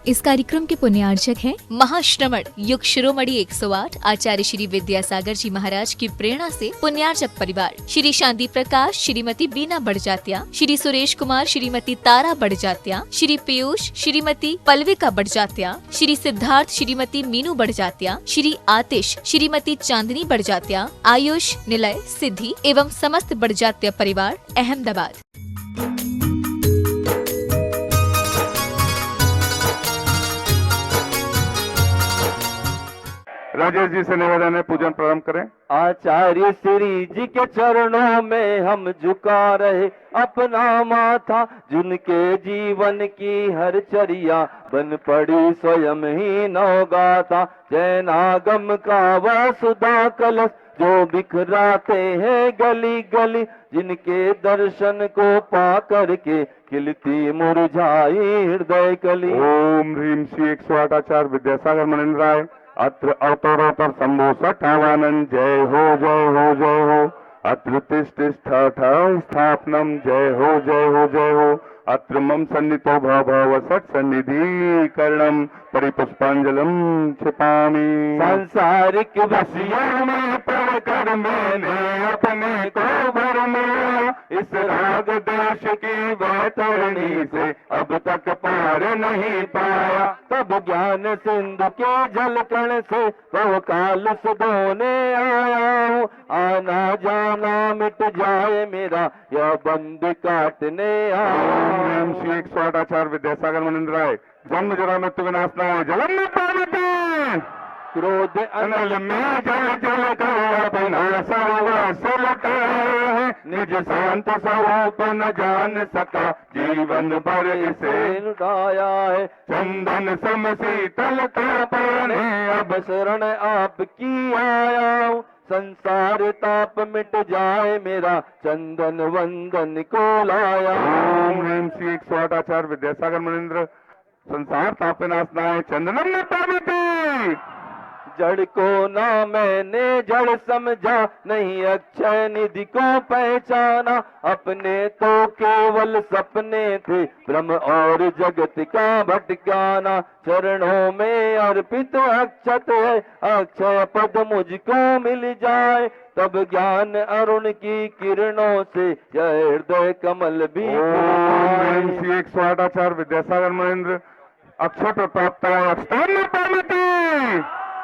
इस कार्यक्रम के पुण्यार्चक हैं महाश्रमण युग शिरोमणि 108 आचार्य श्री विद्यासागर जी महाराज की प्रेरणा से पुण्यार्चक परिवार श्री शांति प्रकाश, श्रीमती बीना बड़जात्या, श्री सुरेश कुमार, श्रीमती तारा बड़जात्या, श्री पीयूष, श्रीमती पल्विका बड़जात्या, श्री सिद्धार्थ, श्रीमती मीनू बड़जात्या, श्री आतिश, श्रीमती चांदनी बड़जात्या, आयुष, निलय, सिद्धि एवं समस्त बड़जात्या परिवार अहमदाबाद। राजेश जी से निवेदन है, पूजन प्रारंभ करें। आचार्य श्री जी के चरणों में हम झुका रहे अपना माथा, जिनके जीवन की हर चर्या बन पड़ी स्वयं ही नवगाथा। जैनागम का वह सुधा कलश जो बिखराते हैं गली गली, जिनके दर्शन को पा करके खिलती मुरझाई हृदय कली। ओम ह्रीम श्री 108 आचार्य विद्यासागर मनिंद्राय अत्र अवतरोतर शंभो सठावानन जय हो जय हो जय हो। अत्र तिष्ठिष्ठं स्थापनम जय हो जय हो जय हो। अत्र मम सन्नितो भव सत् सन्निधिकरणम परिपुष्पांजलम छिपामि। सांसारिक वसियों में पढ़ कर मैंने अपने को भरमाया, इस राग देश की वैतरणी से अब तक पार नहीं पाया। तब ज्ञान सिंधु के जलकण से बहुकाल सुधोने आया हूँ। आना जाना मिट जाए मेरा यह बंद काटने आया। ओम श्री 108 आचार्य विद्यासागर मनिंद्राय जन्म जरा मृत्यु विनाशनाय जलम में पार्वती। क्रोध अनल में जल जल कर अपना सर्वस्व लुटाया, निज शांत स्वरूप न जान सका जीवन भर इसे लुटाया है। चंदन सम शीतलता पाने अब शरण आपकी आया हूँ। संसार ताप मिट जाए मेरा चंदन वंदन को लाया। ओम ह्रीम श्री 108 आचार्य विद्यासागर मनिंद्र संसार ताप विनाशनाय चंदनम में पार्वती। जड़ को ना मैंने जड़ समझा, नहीं अक्षय निधि को पहचाना। अपने तो केवल सपने थे ब्रह्म और जगत का भटकाना। चरणों में अर्पित अक्षत है, अक्षय पद मुझको मिल जाए। तब ज्ञान अरुण की किरणों से यह हृदय कमल भी। ओम श्री 108 आचार्य विद्यासागर महेंद्र अक्षर प्राप्त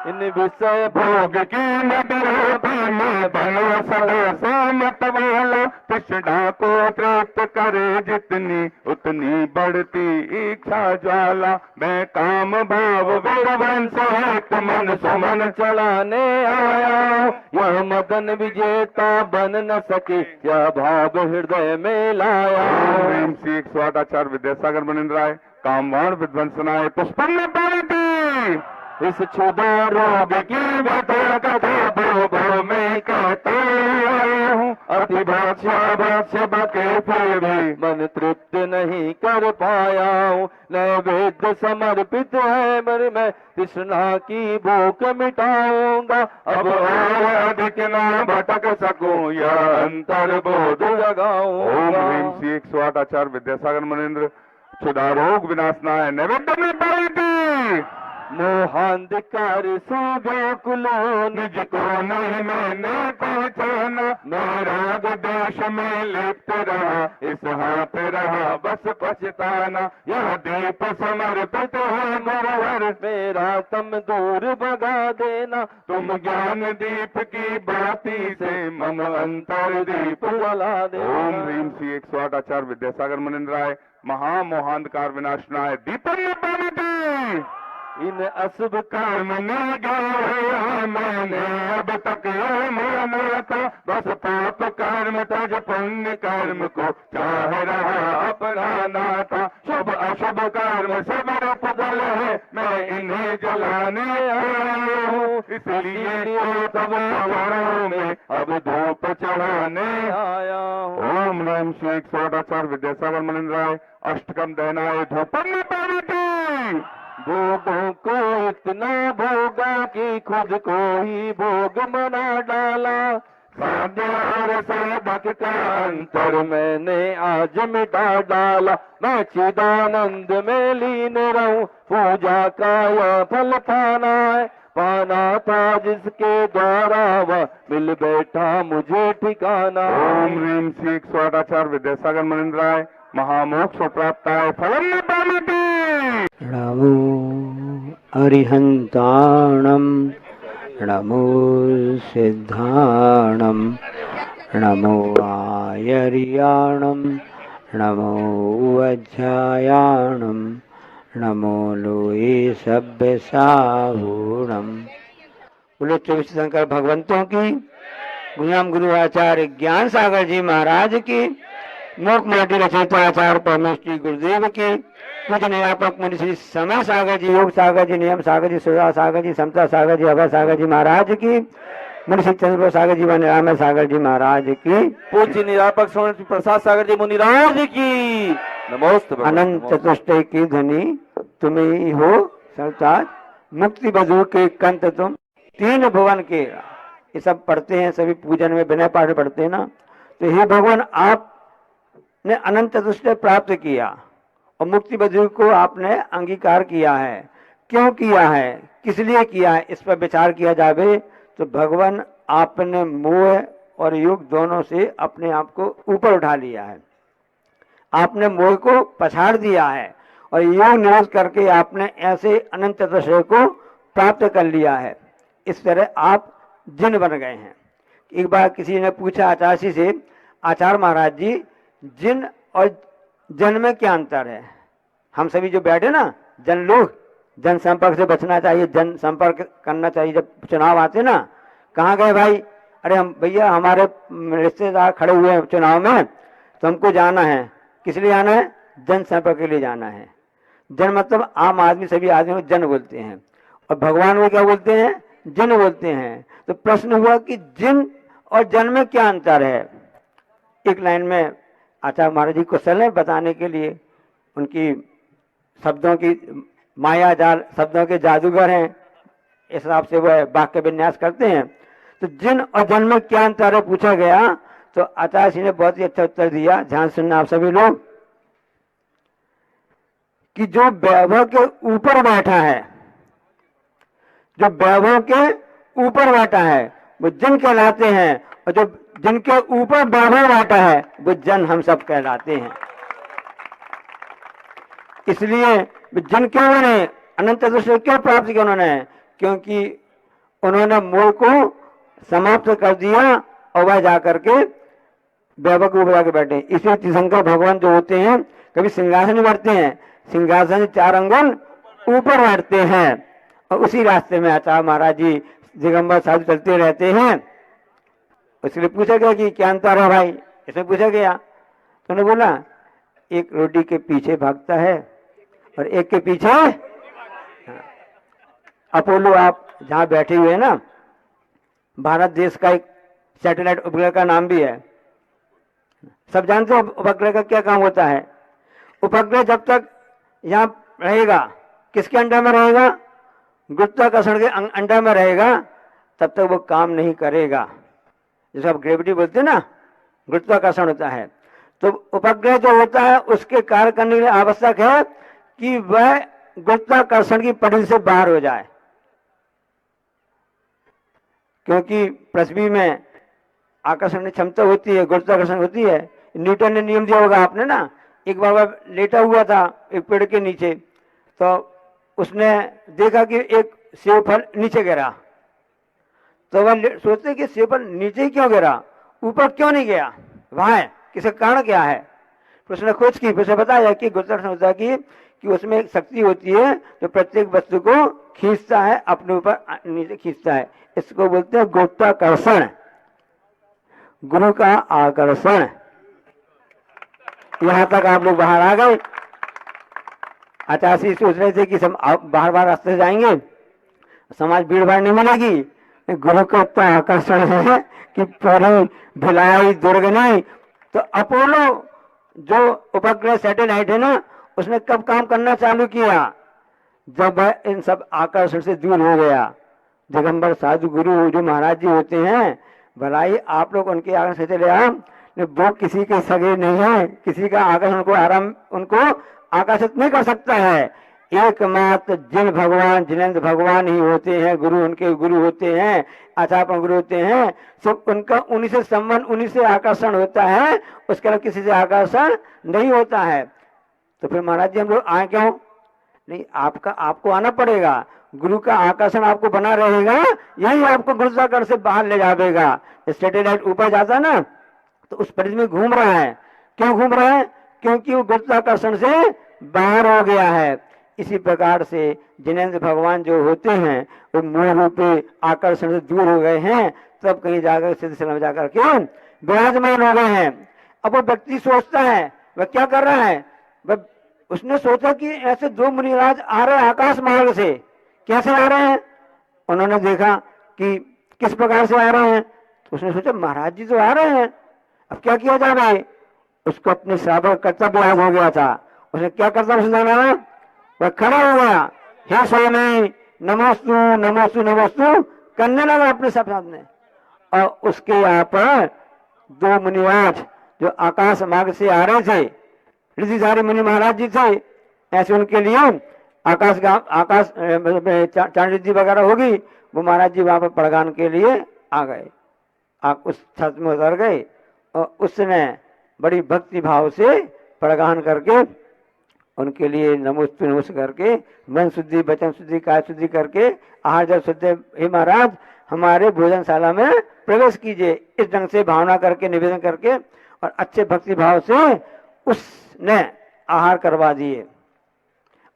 इन विषय भोग की मत वाला कृष्णा को तृप्त करे जितनी उतनी बढ़ती इच्छा ज्वाला। मैं काम भाव विरवंश एक मन सुमन चढ़ाने आया। यह मदन विजेता बन न सके, यह भाव हृदय में लाया। ओम श्री 108 आचार्य विद्यासागर मनिंद्राय कामवाण विध्वंसनाय पुष्पम पार्वती। इस क्षुधा रोग की कथा भव में कहता हूँ। अति भाष्य बके फिर भी मन तृप्त नहीं कर पाया हूँ। नैवेद्य समर्पित है मन में तृष्णा की भूख मिटाऊंगा। अब और अधिक न भटक सकूं यह अंतर बोध लगाऊंगा। ओम ह्रीम श्री 108 आचार्य विद्यासागर मनिंद्र क्षुधा रोग विनाशनाय नैवेद्य में पार्वती। मोहांधकार से व्याकुल निज को नहीं मैंने पहचाना। मैं राग देश में लिप्त रहा, इस हाथ रहा बस पछताना। यह दीप समर्पित है मुरहर, मेरा तम दूर भगा देना। तुम ज्ञान दीप की बाती से मम अंतर दीप जला दे। ओम ह्रीम श्री 108 आचार्य विद्यासागर मनिंद्राय महामोहांधकार विनाशनाय दीपम पार्वती। इन अशुभ कर्म न गया मैंने अब तक माना था, बस पाप कर्म तज पुण्य कर्म को चाह रहा अपनाना था। शुभ अशुभ कर्म सब फल है, मैं इन्हें जलाने आया हूँ। इसलिए सब चरणों में अब धूप चढ़ाने आया हूँ। ओम नम श्री 108 आचार्य विद्यासागर मनिंद्राय अष्टकम दहनाय धूपम पार्वती। भोगों को इतना भोगा कि खुद को ही भोग बना डाला। साध्य और साधक का अंतर मैंने आज मिटा डाला, मैं चिदानंद में लीन रहूं। पूजा का यह फल पाना था जिसके द्वारा वह मिल बैठा मुझे ठिकाना। ओम ह्रीं श्री 108 आचार्य विद्यासागर मनिंद्राय महामोक्ष प्राप्ताय फलम न पामति। नमो अरिहंताणं नमो सिद्धाणं नमो आयर्याणं नमो वज्रायाणं नमो लोये सभ्य साहूणम। बोलो 24 शंकर भगवंतों की, गुरुनाम गुरु आचार्य ज्ञान सागर जी महाराज की, मोक्ष माटी रचयिता आचार्य परमेश्वरी गुरुदेव की, पूज्य निरापक मुनि श्री समय सागर जी, योग सागर जी, नियम सागर जी, सुधा सागर जी, समता सागर जी, अभय सागर जी महाराज की, मुनि श्री चंद्र सागर जी व निरामय सागर जी महाराज की, पूज्य निरापक श्रवण प्रसाद सागर जी मुनिराज की नमोस्तु। अनंत चतुष्टय की धनी तुम ही हो सरताज, मुक्ति बधू के कंत तुम, तीन भुवन के। ये सब पढ़ते हैं सभी पूजन में, बिना पाठ पढ़ते हैं ना। तो हे भगवान, आपने अनंत चतुष्टय प्राप्त किया और मुक्ति बधू को आपने अंगीकार किया है। क्यों किया है, किस लिए किया है, इस पर विचार किया जावे तो भगवान आपने मोह और युग दोनों से अपने आप को ऊपर उठा लिया है। आपने मोह को पछाड़ दिया है और योग निरोध करके आपने ऐसे अनंत चतुष्टय को प्राप्त कर लिया है। इस तरह आप जिन बन गए हैं। एक बार किसी ने पूछा आचार्य से, आचार्य महाराज जी, जिन और जन में क्या अंतर है? हम सभी जो बैठे ना, जन लोग, जन संपर्क से बचना चाहिए, जन संपर्क करना चाहिए। जब चुनाव आते ना, कहाँ गए भाई? अरे हम भैया, हमारे रिश्तेदार खड़े हुए हैं चुनाव में, तो हमको जाना है। किस लिए जाना है? जन संपर्क के लिए जाना है। जन मतलब आम आदमी, सभी आदमी को जन बोलते हैं, और भगवान में क्या बोलते हैं? जिन बोलते हैं। तो प्रश्न हुआ कि जिन और जन में क्या अंतर है? एक लाइन में आचार्य महाराज जी कुशल है बताने के लिए, उनकी शब्दों की माया जाल, शब्दों के जादूगर हैं, इस हिसाब से वह वाक्य विन्यास करते हैं। तो जिन और जन में क्या अंतर है पूछा गया, तो आचार्य जी ने बहुत ही अच्छा उत्तर दिया। ध्यान सुनना आप सभी लोग, कि जो वैभव के ऊपर बैठा है, जो वैभव के ऊपर बैठा है वो जिन कहलाते हैं, और जो जिनके ऊपर वैभव बैठा है वो जन हम सब कहलाते हैं। इसलिए जिन क्यों बने, अनंत चतुष्टय क्यों प्राप्त किया उन्होंने? क्योंकि उन्होंने मोह को समाप्त कर दिया और वह जाकर के वैभव के ऊपर जाकर बैठे। इसलिए तीर्थंकर भगवान जो होते हैं कभी सिंहासन बैठते हैं, सिंहासन 4 अंगुल ऊपर बैठते हैं, और उसी रास्ते में आचार्य महाराज जी दिगंबर साधु चलते रहते हैं। इसलिए पूछा गया कि क्या अंतर है भाई? इसमें पूछा गया तो उन्होंने बोला, एक रोटी के पीछे भागता है और एक के पीछे। अपोलो आप जहाँ बैठे हुए हैं ना, भारत देश का एक सैटेलाइट उपग्रह का नाम भी है। सब जानते हो उपग्रह का क्या काम होता है? उपग्रह जब तक यहाँ रहेगा, किसके अंडर में रहेगा? गुरुत्वाकर्षण के अंडर में रहेगा, तब तक वो काम नहीं करेगा। जैसे आप ग्रेविटी बोलते हैं ना, गुरुत्वाकर्षण होता है। तो उपग्रह जो होता है उसके कार्य करने के लिए आवश्यक है कि वह गुरुत्वाकर्षण की पटरी से बाहर हो जाए, क्योंकि पृथ्वी में आकर्षण की क्षमता होती है, गुरुत्वाकर्षण होती है। न्यूटन ने नियम दिया होगा आपने ना। एक बार वह लेटा हुआ था एक पेड़ के नीचे, तो उसने देखा कि एक सेब फल नीचे गिरा। तो वह सोचते कि सेब फल नीचे ही क्यों गिरा, ऊपर क्यों नहीं गया, वहां किसका कारण क्या है? तो उसने खोज की, फिर से बताया कि गुरुत्वाकर्षण होता है कि उसमें एक शक्ति होती है जो प्रत्येक वस्तु को खींचता है, अपने ऊपर नीचे खींचता है। इसको बोलते हैं गुरुत्वाकर्षण, गुरु का आकर्षण। यहाँ तक आप लोग बाहर आ गए। आचार्य सोच रहे थे कि बाहर बाहर रास्ते से जाएंगे, समाज भीड़ भाड़ नहीं मिलेगी। गुरु का इतना आकर्षण है कि पूरी भिलाई दुर्ग नहीं। तो अपोलो जो उपग्रह सैटेलाइट है ना, उसने कब काम करना चालू किया? जब वह इन सब आकर्षण से दूर हो गया। दिगंबर साधु गुरु जो महाराज जी होते हैं, भलाई आप लोग उनके आगे से चले आए, वो किसी के सगे नहीं है, किसी का आकर्षण उनको आकर्षित नहीं कर सकता है। एकमात्र जिन भगवान जिनेंद्र भगवान ही होते हैं, गुरु उनके गुरु होते हैं, आचार्य गुरु होते हैं, सब उनका उन्हीं से संबंध, उन्हीं से आकर्षण होता है, उसके अलावा किसी से आकर्षण नहीं होता है। तो फिर महाराज जी हम लोग आए क्यों? नहीं, आपको आना पड़ेगा, गुरु का आकर्षण आपको बना रहेगा, यही आपको गुरुत्वाकर्षण से बाहर ले जाएगा। सैटेलाइट ऊपर जाता ना तो उस परिधि में घूम रहा है, क्यों घूम रहा है? क्योंकि वो गुरुत्वाकर्षण से बाहर हो गया है। इसी प्रकार से जिनेंद्र भगवान जो होते हैं वो मोह रूपी आकर्षण से दूर हो गए हैं, तब कहीं जाकर सिद्ध में जाकर के विराजमान हो गए हैं। अब वो व्यक्ति सोचता है, वह क्या कर रहा है? वह उसने सोचा कि ऐसे दो मुनिराज आ रहे हैं आकाश मार्ग से, कैसे आ रहे हैं? उन्होंने देखा कि किस प्रकार से आ रहे हैं, तो उसने सोचा महाराज जी तो आ रहे हैं, अब क्या किया जा रहा है? उसको अपने श्रावक कर्तव्य याद हो गया था। उसने क्या कर्तव्य सुधारा? वह खड़ा हो गया, हे स्वामी नमोस्तु नमोस्तु नमोस्तु करने लगा अपने सब सामने। और उसके यहाँ पर दो मुनिराज जो आकाश मार्ग से आ रहे थे, ऋषिधारी मुनि महाराज जी थे, ऐसे उनके लिए आकाश चांडिद्धि वगैरह होगी, वो महाराज जी वहां पर पड़गान के लिए आ गए, उस छत में उतर गए और उसने बड़ी भक्ति भाव से पड़गान करके उनके लिए नमोस्तु नमोस्तु करके मन शुद्धि वचन शुद्धि काय शुद्धि करके आहार जल शुद्धि, हे महाराज हमारे भोजनशाला में प्रवेश कीजिए, इस ढंग से भावना करके निवेदन करके और अच्छे भक्ति भाव से उसने आहार करवा दिए।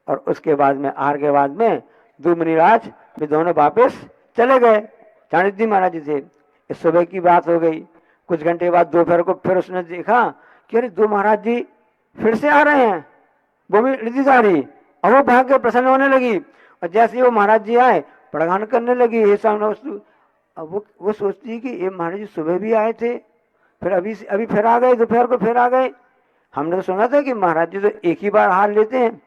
और उसके बाद में आहार के बाद में दो मुनिराज भी दोनों वापस चले गए। चाणक्य महाराज जी थे, इस सुबह की बात हो गई। कुछ घंटे बाद दोपहर को फिर उसने देखा कि अरे दो महाराज जी फिर से आ रहे हैं, वो भी ऋषिधारी। और वो भाग के प्रसन्न होने लगी और जैसे ही वो महाराज जी आए पड़गान करने लगी, ये सामने वस्तु। अब वो सोचती कि ये महाराज जी सुबह भी आए थे, फिर अभी फिर आ गए, दोपहर को फिर आ गए। हमने तो सुना था कि महाराज जी तो एक ही बार हार लेते हैं,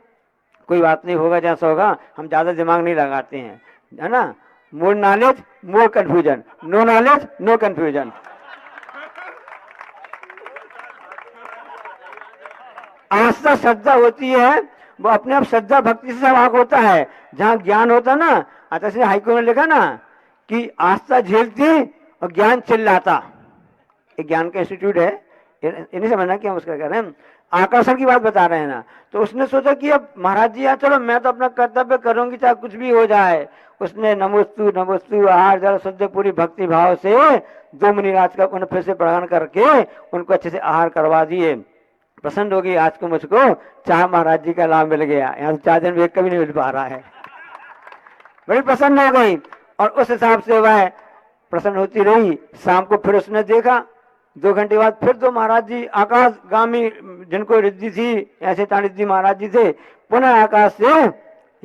कोई बात नहीं, होगा जैसा होगा, हम ज्यादा दिमाग नहीं लगाते हैं, है ना। More knowledge more confusion, no knowledge no confusion. आस्था श्रद्धा होती है, वो अपने आप श्रद्धा भक्ति से वाक होता है। जहाँ ज्ञान होता ना, जैसे हाईकोर्ट ने लिखा ना कि आस्था झेलती और ज्ञान चिल्लाता। एक ज्ञान का इंस्टीट्यूट है, इन्हें समझना कि हम उसका कह रहे हैं, आकर्षण की बात बता रहे हैं ना। तो उसने सोचा कि अब महाराज जी यहाँ, चलो मैं तो अपना कर्तव्य करूंगी चाहे कुछ भी हो जाए। उसने नमोस्तु नमोस्तु आहार जल शुद्ध पूरी भक्ति भाव से दो मुनिराज का उन्हें फिर से प्रदान करके उनको अच्छे से आहार करवा दिए। प्रसन्न हो गई, आज को मुझको चाह महाराज जी का लाभ मिल गया, यहाँ से 4 दिन में एक कभी नहीं मिल पा रहा है। बड़ी प्रसन्न हो गई और उस हिसाब से वह प्रसन्न होती रही। शाम को फिर उसने देखा, 2 घंटे बाद फिर दो महाराज जी आकाशगामी, जिनको रिद्धि थी ऐसे चाणिद्धि महाराज जी थे, पुनः आकाश से,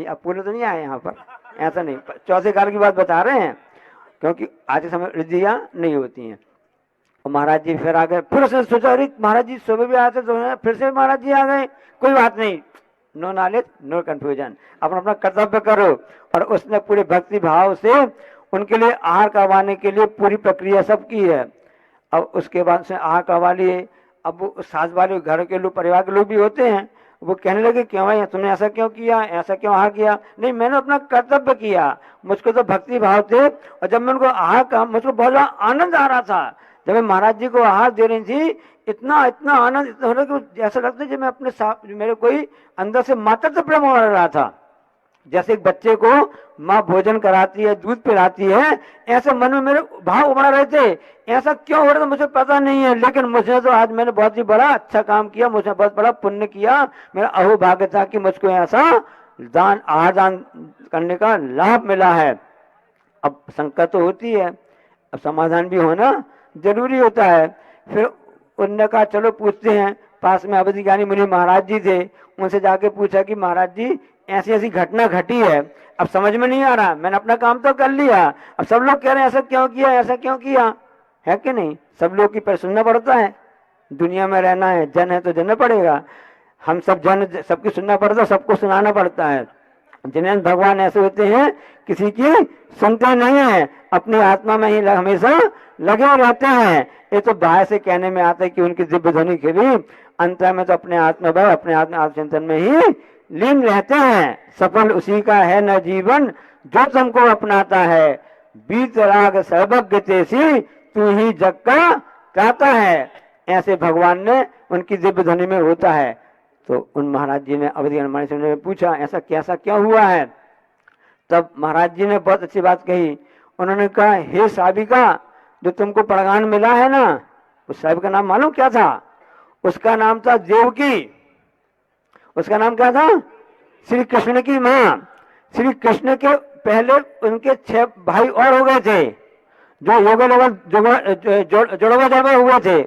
अब पूरे तो नहीं आए यहाँ पर, ऐसा नहीं, चौथे काल की बात बता रहे हैं, क्योंकि आज के समय रिद्धियां नहीं होती हैं। और महाराज जी फिर आ गए। फिर उसने सोचा अरे महाराज जी सुबह भी आए थे, तो फिर से महाराज जी आ गए, कोई बात नहीं, नो नॉलेज नो कंफ्यूजन, अपना अपना कर्तव्य करो। और उसने पूरे भक्ति भाव से उनके लिए आहार करवाने के लिए पूरी प्रक्रिया सब की है। अब उसके बाद से आहार करवा लिए। अब वो सास वाले घर के लोग, परिवार के लोग भी होते हैं, वो कहने लगे क्यों भाई तुमने ऐसा क्यों किया, ऐसा क्यों आहार किया? नहीं, मैंने अपना कर्तव्य किया, मुझको तो भक्ति भाव थे। और जब मैं उनको आहार का, मुझको बहुत ज्यादा आनंद आ रहा था जब मैं महाराज जी को आहार दे रही थी, इतना आनंद, इतना हो रहा कि ऐसा लगता है जब मैं अपने साथ, मेरे कोई अंदर से मातृत्व प्रेम हो रहा था। जैसे एक बच्चे को माँ भोजन कराती है, दूध पिलाती है, ऐसे मन में मेरे भाव उमड़ रहे थे। ऐसा क्यों हो रहा था मुझे पता नहीं है, लेकिन मुझे तो आज मैंने बहुत ही बड़ा अच्छा काम किया, मुझे बहुत बड़ा पुण्य किया, मेरा अहोभाग्य था कि मुझको ऐसा दान, आहार दान करने का लाभ मिला है। अब शंका तो होती है, अब समाधान भी होना जरूरी होता है। फिर उन्होंने कहा चलो पूछते हैं, पास में अवधि ज्ञानी मुनि महाराज जी थे, उनसे जाके पूछा कि महाराज जी ऐसी ऐसी घटना घटी है, अब समझ में नहीं आ रहा, मैंने अपना काम तो कर लिया, अब सब लोग कह रहे हैं ऐसा क्यों किया, ऐसा क्यों किया, है कि नहीं? सब लोग की पर सुनना पड़ता है, दुनिया में रहना है, जन है तो जनना पड़ेगा। हम सब जन, सबकी सुनना पड़ता है, सबको सुनाना पड़ता है। जिन्हें भगवान ऐसे होते हैं किसी की सुनते नहीं है, अपनी आत्मा में ही हमेशा लगे रहते हैं। ये तो बाहर से कहने में आता है कि उनकी दिव्य ध्वनि खिली, अंतर में तो अपने आत्मा भाव अपने आत्मचिंतन में ही लीन रहते हैं। सफल उसी का है न जीवन जो तुमको अपनाता है, बीत राग सर्वज्ञ तेसी तू ही जग का त्राता है। ऐसे भगवान ने उनकी दिव्य ध्वनि में होता है। तो उन महाराज जी ने अवधि हनुमान से उन्होंने पूछा ऐसा कैसा क्या हुआ है। तब महाराज जी ने बहुत अच्छी बात कही। उन्होंने कहा हे साबिका, जो तुमको परगान मिला है ना, उस साहिब का नाम मालूम क्या था? उसका नाम था देवकी। उसका नाम क्या था? श्री कृष्ण की माँ। श्री कृष्ण के पहले उनके 6 भाई और हो गए थे जो जुड़वा हुए थे,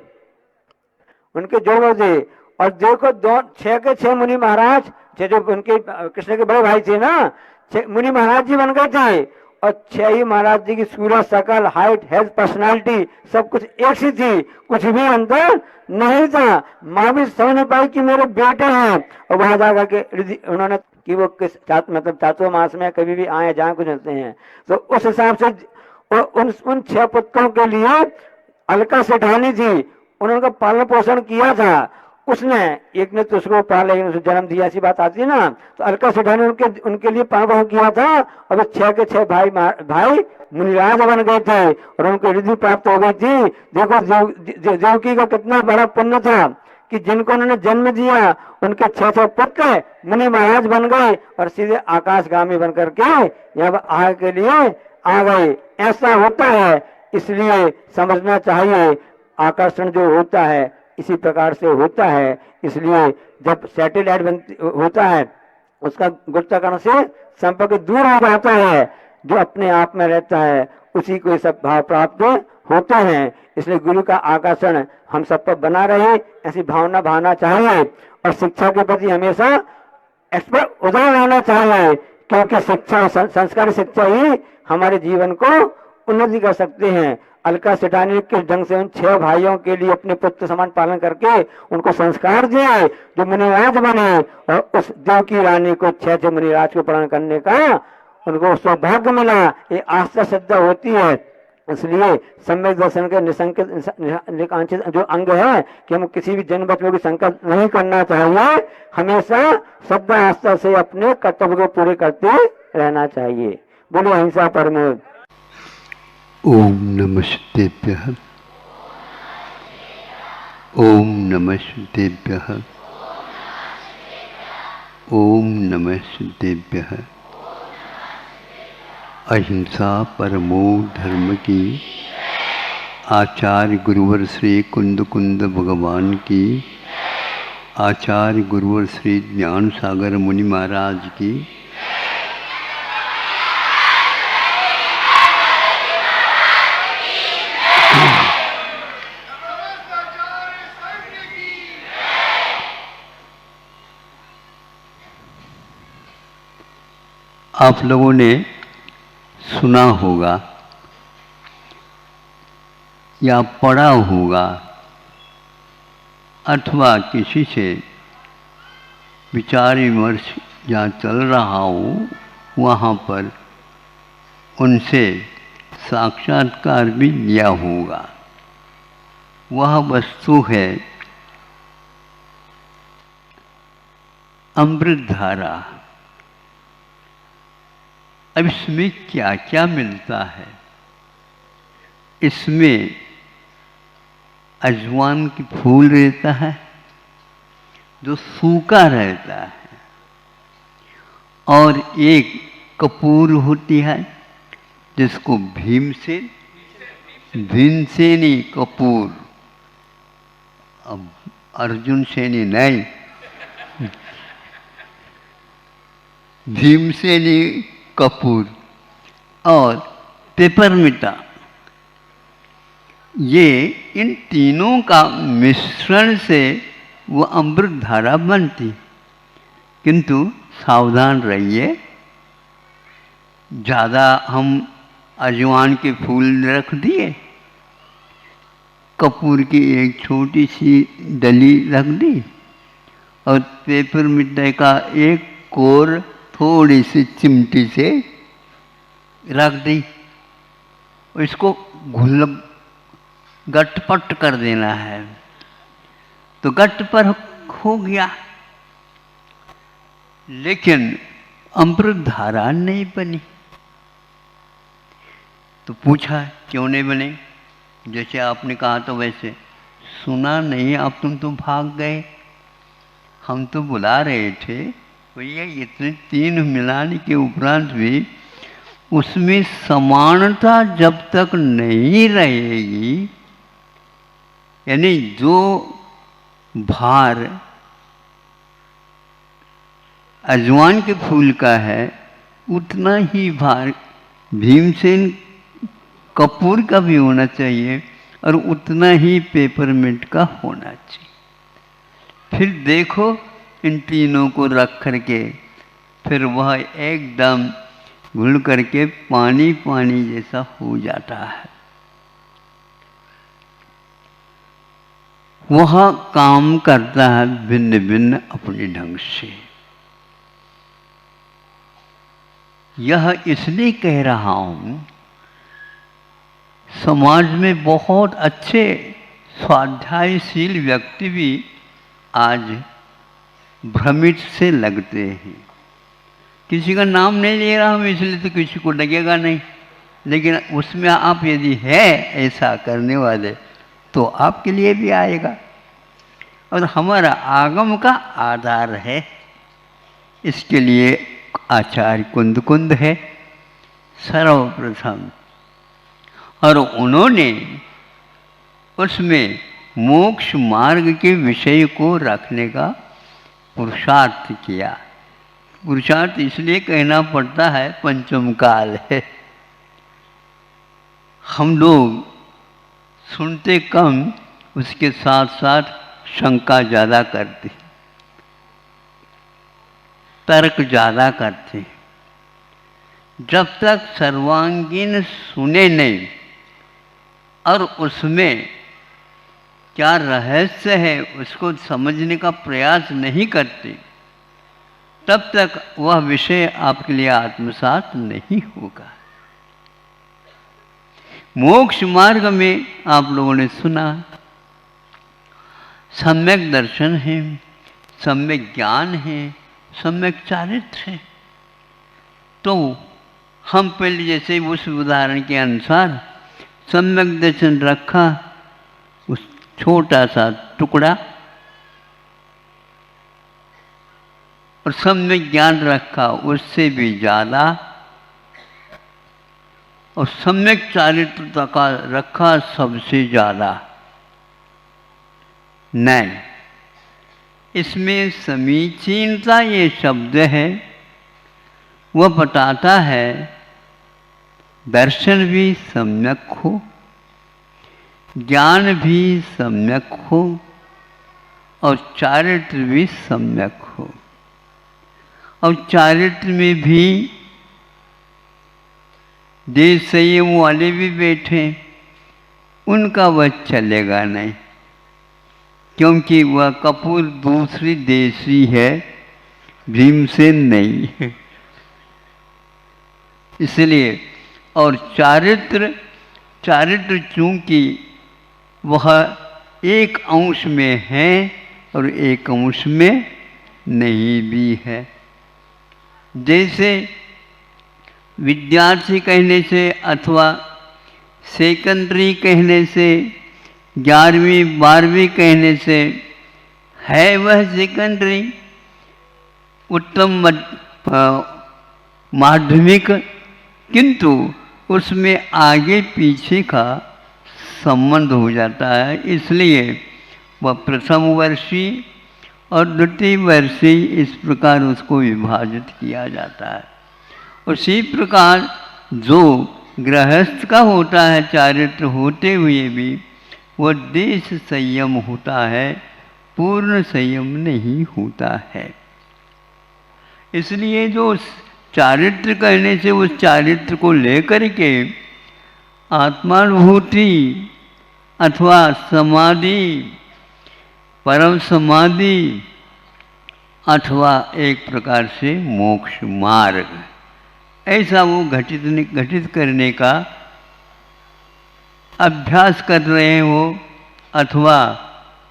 उनके जोड़ थे। और देखो 6 के 6 मुनि महाराज जो उनके कृष्ण के बड़े भाई थे ना, 6 मुनि महाराज जी बन गए थे। और 6 ही महाराज जी की सूरत, शकल, हाइट, हेल्थ, पर्सनालिटी सब कुछ एक सी थी, कुछ भी अंतर नहीं था। माँ भी समझ नहीं पाई कि मेरे बेटे हैं। और वहां जाकर के उन्होंने कि वो किस मतलब चातुर मास में कभी भी आए जहाँ कुछ होते हैं, तो उस हिसाब से उन 6 पुत्रों के लिए अलका सेठानी थी, उन्होंने पालन पोषण किया था। उसने एक ने तो उसको पाला, एक ने जन्म दिया, ऐसी बात आती है ना। तो अलका सेठानी उनके लिए पालन पोषण किया था। और वे 6 के 6 भाई मुनिराज बन गए थे और उनको रिद्धि प्राप्त हो गई थी। देखो देवकी का कितना बड़ा पुण्य था कि जिनको उन्होंने जन्म दिया उनके 6 पुत्र मुनि महाराज बन गए और सीधे आकाशगामी बन करके यहाँ आग के लिए आ गए। ऐसा होता है, इसलिए समझना चाहिए आकर्षण जो होता है इसी प्रकार से होता है। इसलिए जब सैटेलाइट होता है उसका गुरुत्वाकर्षण से संपर्क दूर हो जाता है, जो अपने आप में रहता है उसी को सब भाव प्राप्त होते हैं। इसलिए गुरु का आकर्षण हम सब पर बना रहे, ऐसी भावना चाहिए। और शिक्षा के प्रति हमेशा एक्सपर्ट उदार रहना चाहिए, क्योंकि शिक्षा संस्कार शिक्षा ही हमारे जीवन को उन्नति कर सकते हैं। अलका सेठानी किस ढंग से उन 6 भाइयों के लिए अपने पुत्र समान पालन करके उनको संस्कार दिए जो मुनिराज बने, और उस देवकी रानी को 6 मुनिराज को पालन करने का उनको सौभाग्य मिला। ये आस्था श्रद्धा होती है। इसलिए सम्यक दर्शन के निकांक्षित जो अंग है कि हम किसी भी जन्म बच्चों की संकल्प नहीं करना चाहिए, हमेशा श्रद्धा आस्था से अपने कर्तव्य को पूरे करते रहना चाहिए। बोलो अहिंसा परमो। ओम नमस्तेभ्यः। ओम नमस्तेभ्यः। ओम नमस्तेभ्यः। अहिंसा परमो धर्म की आचार्य गुरुवर श्री कुंद कुंद भगवान की, आचार्य गुरुवर श्री ज्ञान सागर मुनि महाराज की, आप लोगों ने सुना होगा या पढ़ा होगा अथवा किसी से विचार विमर्श जहाँ चल रहा हो वहाँ पर उनसे साक्षात्कार भी लिया होगा। वह वस्तु है अमृत धारा। अब इसमें क्या क्या मिलता है? इसमें अजवान की फूल रहता है जो सूखा रहता है, और एक कपूर होती है जिसको भीमसेनी कपूर, अब अर्जुन सेनी नहीं, भीमसेनी कपूर और पेपरमिंटा, ये इन तीनों का मिश्रण से वो अमृत धारा बनती। किंतु सावधान रहिए, ज़्यादा हम अजवान के फूल रख दिए, कपूर की एक छोटी सी डली रख दी और पेपरमिंटा का एक कोर थोड़ी सी चिमटी से रख दी, इसको घुल गटपट कर देना है, तो गटपट हो गया। लेकिन अमृत धारा नहीं बनी। तो पूछा क्यों नहीं बने? जैसे आपने कहा तो वैसे सुना नहीं, आप तुम तो भाग गए, हम तो बुला रहे थे। भैया इतने 3 मिलाने के उपरांत भी उसमें समानता जब तक नहीं रहेगी, यानी जो भार अजवान के फूल का है उतना ही भार भीमसेन कपूर का भी होना चाहिए और उतना ही पेपरमिंट का होना चाहिए। फिर देखो इन तीनों को रख करके, फिर वह एकदम घुल करके पानी पानी जैसा हो जाता है। वह काम करता है भिन्न भिन्न अपने ढंग से। यह इसलिए कह रहा हूं, समाज में बहुत अच्छे स्वाध्यायशील व्यक्ति भी आज भ्रमित से लगते हैं। किसी का नाम नहीं ले रहा हूं इसलिए तो किसी को लगेगा नहीं, लेकिन उसमें आप यदि है ऐसा करने वाले तो आपके लिए भी आएगा। और हमारा आगम का आधार है, इसके लिए आचार्य कुंद कुंद है सर्वप्रथम, और उन्होंने उसमें मोक्ष मार्ग के विषय को रखने का पुरुषार्थ किया। पुरुषार्थ इसलिए कहना पड़ता है, पंचम काल है। हम लोग सुनते कम, उसके साथ साथ शंका ज़्यादा करते, तर्क ज़्यादा करते। जब तक सर्वांगीण सुने नहीं और उसमें क्या रहस्य है उसको समझने का प्रयास नहीं करते, तब तक वह विषय आपके लिए आत्मसात नहीं होगा। मोक्ष मार्ग में आप लोगों ने सुना, सम्यक दर्शन है, सम्यक ज्ञान है, सम्यक चारित्र है। तो हम पहले जैसे उस उदाहरण के अनुसार सम्यक दर्शन रखा, उस छोटा सा टुकड़ा, और सम्यक ज्ञान रखा उससे भी ज़्यादा, और सम्यक चारित्र का रखा सबसे ज़्यादा। नहीं, इसमें समीचीनता ये शब्द है, वह बताता है दर्शन भी सम्यक हो, ज्ञान भी सम्यक हो, और चारित्र भी सम्यक हो। और चारित्र में भी देश संयम वाले भी बैठे, उनका वह चलेगा नहीं, क्योंकि वह कपूर दूसरी देशी है, भीमसेन नहीं है। इसलिए और चारित्र चूंकि वह एक अंश में है और एक अंश में नहीं भी है। जैसे विद्यार्थी कहने से अथवा सेकेंडरी कहने से, 11वीं 12वीं कहने से है वह सेकेंडरी, उत्तम माध्यमिक, किंतु उसमें आगे पीछे का संबंध हो जाता है। इसलिए वह प्रथम वर्षीय और द्वितीय वर्षीय इस प्रकार उसको विभाजित किया जाता है। उसी प्रकार जो गृहस्थ का होता है चारित्र होते हुए भी वह देश संयम होता है, पूर्ण संयम नहीं होता है। इसलिए जो चारित्र कहने से उस चारित्र को लेकर के आत्मानुभूति अथवा समाधि, परम समाधि अथवा एक प्रकार से मोक्ष मार्ग, ऐसा वो घटित करने का अभ्यास कर रहे हो, अथवा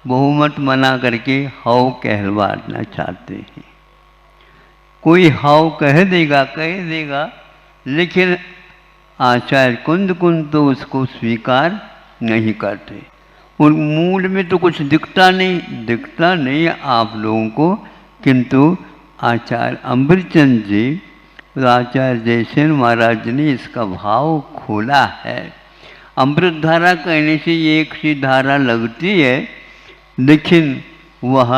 बहुमत मना करके हाव कहलवाना चाहते हैं। कोई हाव कह देगा, लेकिन आचार्य कुंद तो उसको स्वीकार नहीं करते। और मूल में तो कुछ दिखता नहीं आप लोगों को, किंतु आचार्य अमृतचंद जी और आचार्य जयसेन महाराज ने इसका भाव खोला है। अमृत धारा कहने से एक सी धारा लगती है, लेकिन वह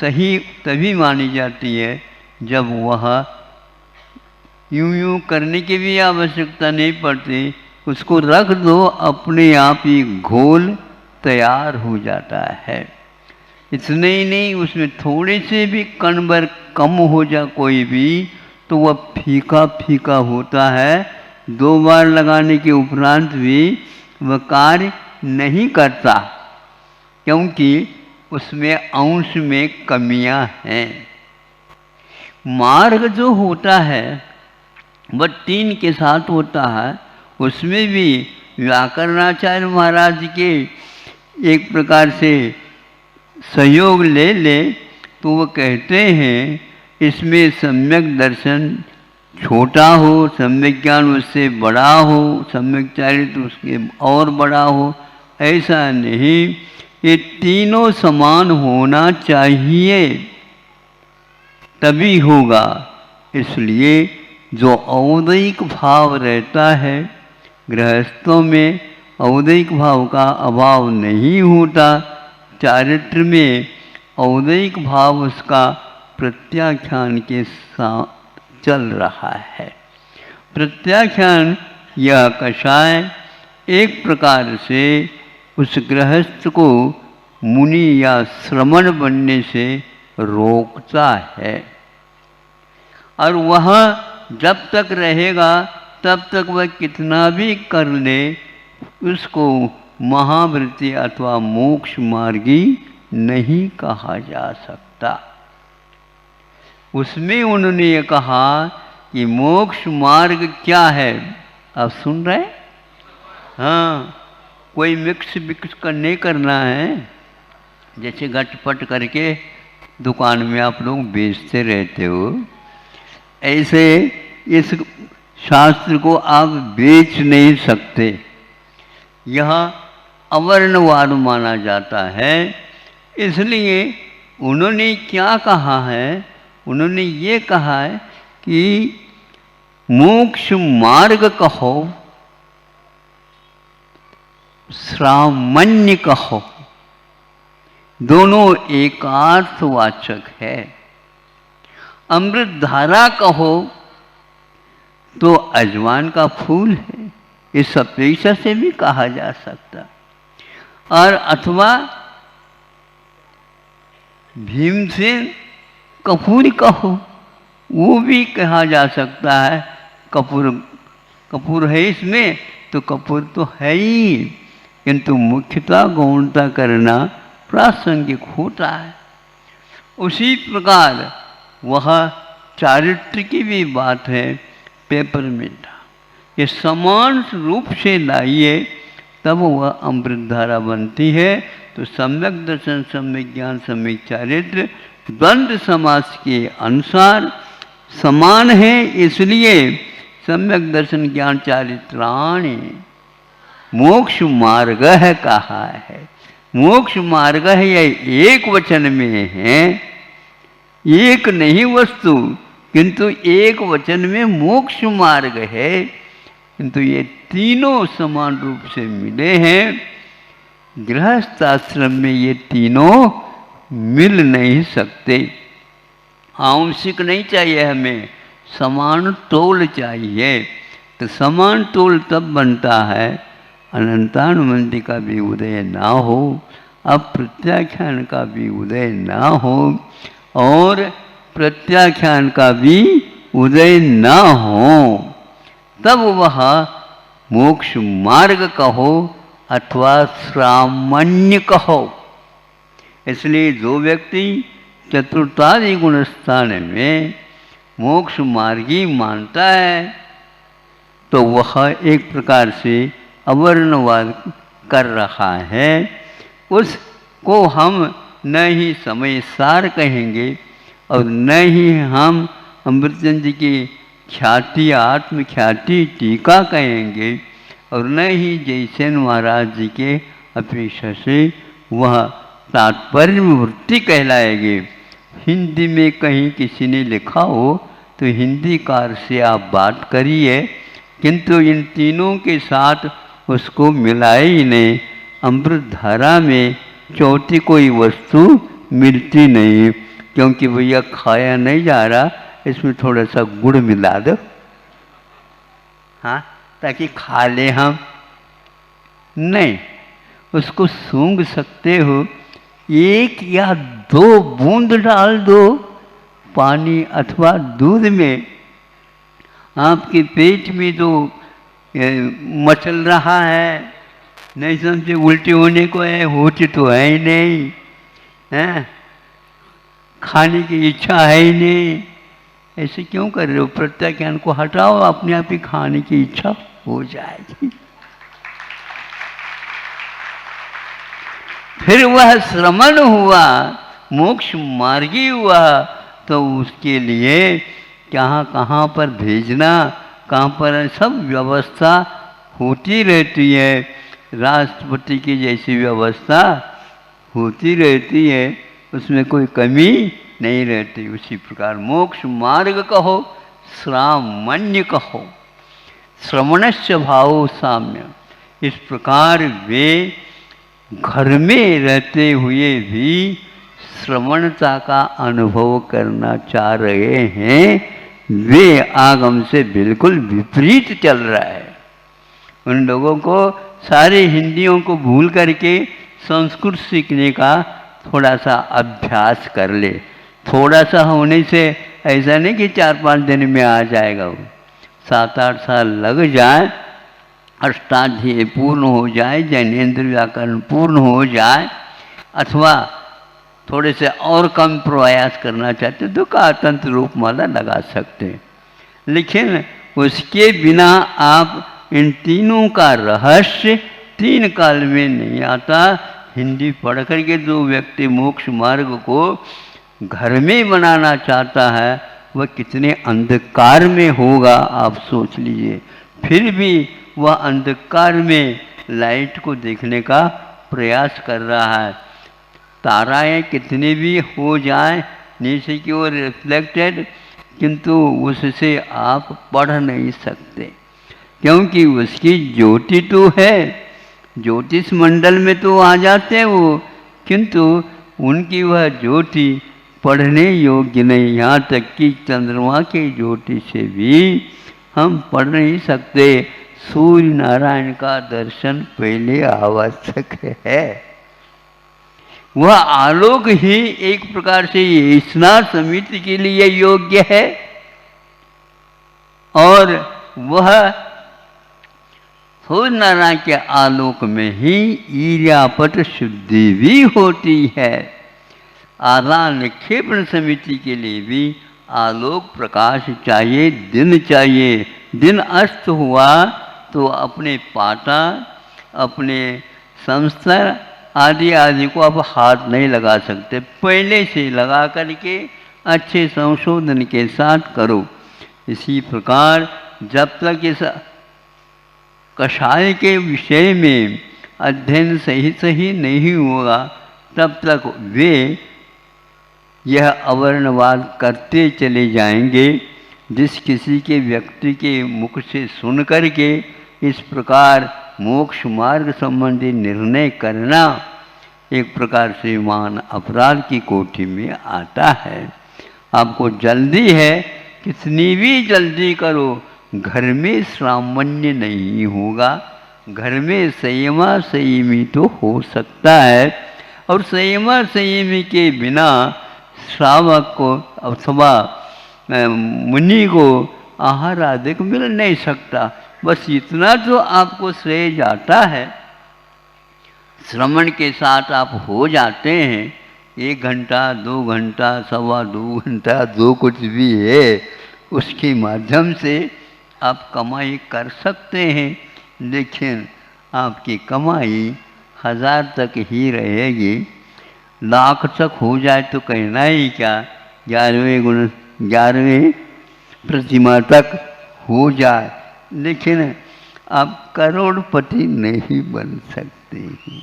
सही तभी मानी जाती है जब वह यूं करने की भी आवश्यकता नहीं पड़ती, उसको रख दो, अपने आप ही घोल तैयार हो जाता है। इतने ही नहीं, उसमें थोड़े से भी कण भर कम हो जा कोई भी, तो वह फीका होता है। 2 बार लगाने के उपरांत भी वह कार्य नहीं करता, क्योंकि उसमें अंश में कमियां हैं। मार्ग जो होता है वह 3 के साथ होता है। उसमें भी व्याकरणाचार्य महाराज के एक प्रकार से सहयोग ले तो वो कहते हैं इसमें सम्यक दर्शन छोटा हो, सम्यक ज्ञान उससे बड़ा हो, सम्यक चारित्र उसके और बड़ा हो, ऐसा नहीं। ये तीनों समान होना चाहिए, तभी होगा। इसलिए जो औदैक भाव रहता है, गृहस्थों में औदैक भाव का अभाव नहीं होता, चारित्र में औदैक भाव उसका प्रत्याख्यान के साथ चल रहा है। प्रत्याख्यान यह कषाय एक प्रकार से उस गृहस्थ को मुनि या श्रमण बनने से रोकता है, और वह जब तक रहेगा तब तक वह कितना भी कर ले, उसको महावृत्ति अथवा मोक्ष मार्गी नहीं कहा जा सकता। उसमें उन्होंने ये कहा कि मोक्ष मार्ग क्या है। आप सुन रहे? हाँ, कोई मिक्स नहीं करना है। जैसे घटपट करके दुकान में आप लोग बेचते रहते हो, ऐसे इस शास्त्र को आप बेच नहीं सकते। यह अवर्णवाद माना जाता है। इसलिए उन्होंने क्या कहा है, उन्होंने ये कहा है कि मोक्ष मार्ग कहो, श्रामण्य कहो, दोनों एकार्थवाचक है। अमृत धारा कहो तो अजवान का फूल है, इस अपेक्षा से भी कहा जा सकता। और अथवा भीमसेन कपूर कहो, वो भी कहा जा सकता है। कपूर है इसमें, तो कपूर तो है ही, किंतु मुख्यता गौणता करना प्रासंगिक होता है। उसी प्रकार वह चारित्र की भी बात है। पेपरमिंट ये समान रूप से लाइए, तब वह अमृत धारा बनती है। तो सम्यक दर्शन, सम्यक ज्ञान, सम्यक चारित्र द्वंद्व समास के अनुसार समान है। इसलिए सम्यक दर्शन ज्ञान चारित्राणि मोक्ष मार्ग है कहा है। मोक्ष मार्ग है, यह एक वचन में है, एक नहीं वस्तु, किंतु एक वचन में मोक्ष मार्ग है। किंतु ये तीनों समान रूप से मिले हैं। गृहस्थ आश्रम में ये तीनों मिल नहीं सकते। आंशिक नहीं चाहिए, हमें समान तोल चाहिए। तो समान तोल तब बनता है अनंतानुबंधी का भी उदय ना हो, अप्रत्याख्यान का भी उदय ना हो, और प्रत्याख्यान का भी उदय ना हो, तब वह मोक्ष मार्ग कहो अथवा श्रामण्य कहो। इसलिए जो व्यक्ति चतुर्थादि गुण स्थान में मोक्ष मार्गी मानता है तो वह एक प्रकार से अवर्णवाद कर रहा है। उसको हम न ही समय सार कहेंगे और न ही हम अमृतचंद जी की ख्याति आत्मख्याति टीका कहेंगे और न ही जयसेन महाराज जी के अपेक्षा से वह तात्पर्य वृत्ति कहलाएगी। हिंदी में कहीं किसी ने लिखा हो तो हिंदी कार से आप बात करिए, किंतु इन तीनों के साथ उसको मिलाए ही नहीं। अमृत धारा में चौथी कोई वस्तु मिलती नहीं, क्योंकि भैया खाया नहीं जा रहा, इसमें थोड़ा सा गुड़ मिला दो, हाँ, ताकि खा ले हम। नहीं, उसको सूंघ सकते हो, एक या दो बूंद डाल दो पानी अथवा दूध में, आपके पेट में तो मचल रहा है, नहीं समझे उल्टी होने को है, होती तो है ही नहीं, हैं, खाने की इच्छा है ही नहीं, ऐसे क्यों कर रहे हो? प्रत्याख्यान को हटाओ, अपने आप ही खाने की इच्छा हो जाएगी। फिर वह श्रमण हुआ, मोक्ष मार्गी हुआ, तो उसके लिए कहाँ कहाँ पर भेजना, कहाँ पर सब व्यवस्था होती रहती है। राष्ट्रपति की जैसी व्यवस्था होती रहती है, उसमें कोई कमी नहीं रहती। उसी प्रकार मोक्ष मार्ग कहो, श्रामण्य कहो, श्रवणस्य भावो साम्य। इस प्रकार वे घर में रहते हुए भी श्रवणता का अनुभव करना चाह रहे हैं, वे आगम से बिल्कुल विपरीत चल रहा है। उन लोगों को सारे हिंदियों को भूल करके संस्कृत सीखने का थोड़ा सा अभ्यास कर ले। थोड़ा सा होने से ऐसा नहीं कि 4-5 दिन में आ जाएगा, वो 7-8 साल लग जाए, अष्टाध्यायी पूर्ण हो जाए, जैनेन्द्र व्याकरण पूर्ण हो जाए, अथवा थोड़े से और कम प्रयास करना चाहते तो कातंत्र रूपमाला लगा सकते हैं। लेकिन उसके बिना आप इन तीनों का रहस्य 3 काल में नहीं आता। हिंदी पढ़ करके जो व्यक्ति मोक्ष मार्ग को घर में बनाना चाहता है, वह कितने अंधकार में होगा आप सोच लीजिए। फिर भी वह अंधकार में लाइट को देखने का प्रयास कर रहा है। ताराएं कितनी भी हो जाएं नीचे की ओर रिफ्लेक्टेड, किंतु उससे आप पढ़ नहीं सकते, क्योंकि उसकी ज्योति तो है, ज्योतिष मंडल में तो आ जाते हैं वो, किंतु उनकी वह ज्योति पढ़ने योग्य नहीं। यहाँ तक कि चंद्रमा की ज्योति से भी हम पढ़ नहीं सकते। सूर्य नारायण का दर्शन पहले आवश्यक है। वह आलोक ही एक प्रकार से स्नान समिति के लिए योग्य है, और वह सूर्य नारायण के आलोक में ही ईर्यापट शुद्धि भी होती है। आदान निक्षेपण समिति के लिए भी आलोक प्रकाश चाहिए, दिन चाहिए। दिन अस्त हुआ तो अपने पाटा, अपने संस्तर आदि आदि को आप हाथ नहीं लगा सकते, पहले से लगा करके अच्छे संशोधन के साथ करो। इसी प्रकार जब तक इस कषाय के विषय में अध्ययन सही नहीं होगा, तब तक वे यह अवर्णवाद करते चले जाएंगे। जिस किसी के व्यक्ति के मुख से सुन करके इस प्रकार मोक्ष मार्ग संबंधी निर्णय करना एक प्रकार से मान अपराध की कोटि में आता है। आपको जल्दी है, कितनी भी जल्दी करो, घर में सामान्य नहीं होगा। घर में संयमा संयमी तो हो सकता है, और संयमा संयमी के बिना श्रावक को अथवा मुनि को आहार आदि को मिल नहीं सकता। बस इतना तो आपको श्रेय जाता है, श्रवण के साथ आप हो जाते हैं 1 घंटा 2 घंटा 2.25 घंटा जो कुछ भी है उसके माध्यम से आप कमाई कर सकते हैं, लेकिन आपकी कमाई 1000 तक ही रहेगी। लाख तक हो जाए तो कहना ही क्या, 11वीं प्रतिमा तक हो जाए, लेकिन आप करोड़पति नहीं बन सकते हैं।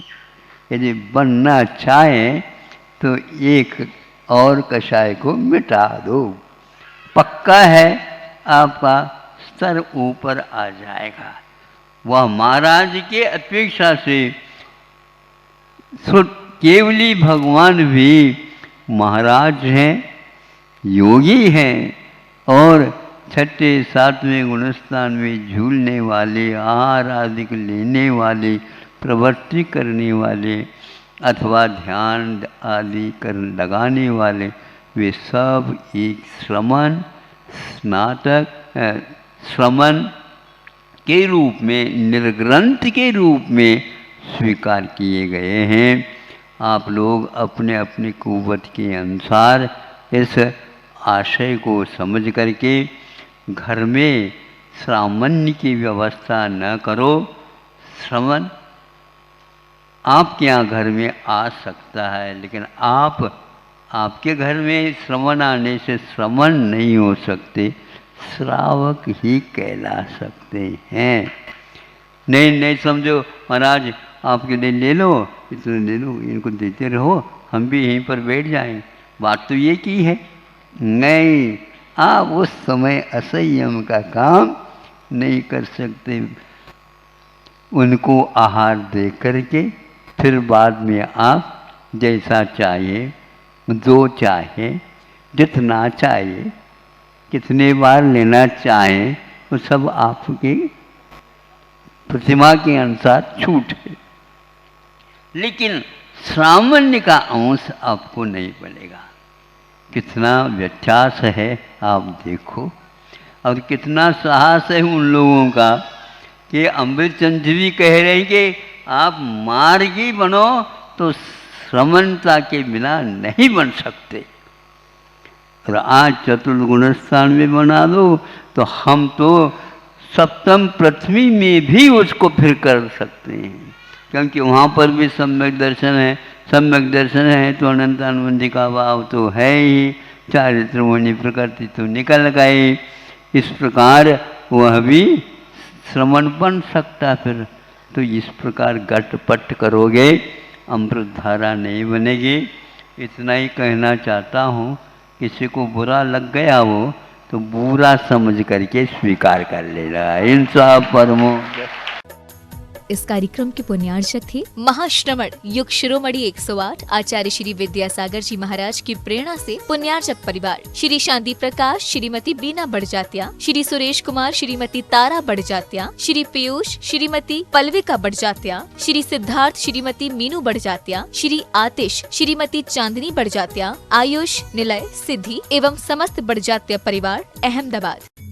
यदि बनना चाहें तो एक और कषाय को मिटा दो, पक्का है आपका स्तर ऊपर आ जाएगा। वह महाराज के अपेक्षा से केवली भगवान भी महाराज हैं, योगी हैं, और 6ठे 7वें गुणस्थान में झूलने वाले, आहार आदि लेने वाले, प्रवृत्ति करने वाले अथवा ध्यान आदि कर लगाने वाले, वे सब एक श्रमण के रूप में, निर्ग्रंथ के रूप में स्वीकार किए गए हैं। आप लोग अपने अपने कुव्वत के अनुसार इस आशय को समझ करके घर में सामान्य की व्यवस्था न करो। श्रवण आपके यहाँ घर में आ सकता है, लेकिन आपके घर में श्रवण आने से श्रवण नहीं हो सकते, श्रावक ही कहला सकते हैं। नहीं समझो महाराज आपके लिए ले लो, इतने ले लो, इनको देते रहो, हम भी यहीं पर बैठ जाएं। बात तो ये की है, नहीं, आप उस समय असंयम का काम नहीं कर सकते। उनको आहार दे करके फिर बाद में आप जैसा चाहिए, जो चाहे, जितना चाहिए, कितने बार लेना चाहें, वो सब आपकी प्रतिमा के अनुसार छूट है, लेकिन सामान्य का अंश आपको नहीं पड़ेगा। कितना व्यत्यास है आप देखो, और कितना साहस है उन लोगों का कि अमृतचंद भी कह रहे हैं कि आप मार्गी बनो तो श्रमणता के बिना नहीं बन सकते। और आज चतुर्गुण स्थान में बना दो तो हम तो सप्तम पृथ्वी में भी उसको फिर कर सकते हैं, क्योंकि वहाँ पर भी सम्यक दर्शन है। सम्यक दर्शन है तो अनंतानुबंधी का भाव तो है ही, चारित्रमणि प्रकृति तो निकल गई। इस प्रकार वह भी श्रवण बन सकता फिर। तो इस प्रकार गटपट करोगे अमृत धारा नहीं बनेगी। इतना ही कहना चाहता हूँ। किसी को बुरा लग गया वो तो बुरा समझ करके स्वीकार कर लेना। इंसाफ परमो। इस कार्यक्रम के पुण्यार्चक थे महाश्रमण युग शिरोमणि 108 आचार्य श्री विद्यासागर जी महाराज की प्रेरणा से पुण्यार्चक परिवार श्री शांति प्रकाश, श्रीमती बीना बड़जात्या, श्री सुरेश कुमार, श्रीमती तारा बड़जात्या, श्री पीयूष, श्रीमती पल्विका बड़जात्या, श्री सिद्धार्थ, श्रीमती मीनू बड़जात्या, श्री आतिश, श्रीमती चांदनी बड़जात्या, आयुष, निलय, सिद्धि एवं समस्त बड़जात्या परिवार अहमदाबाद।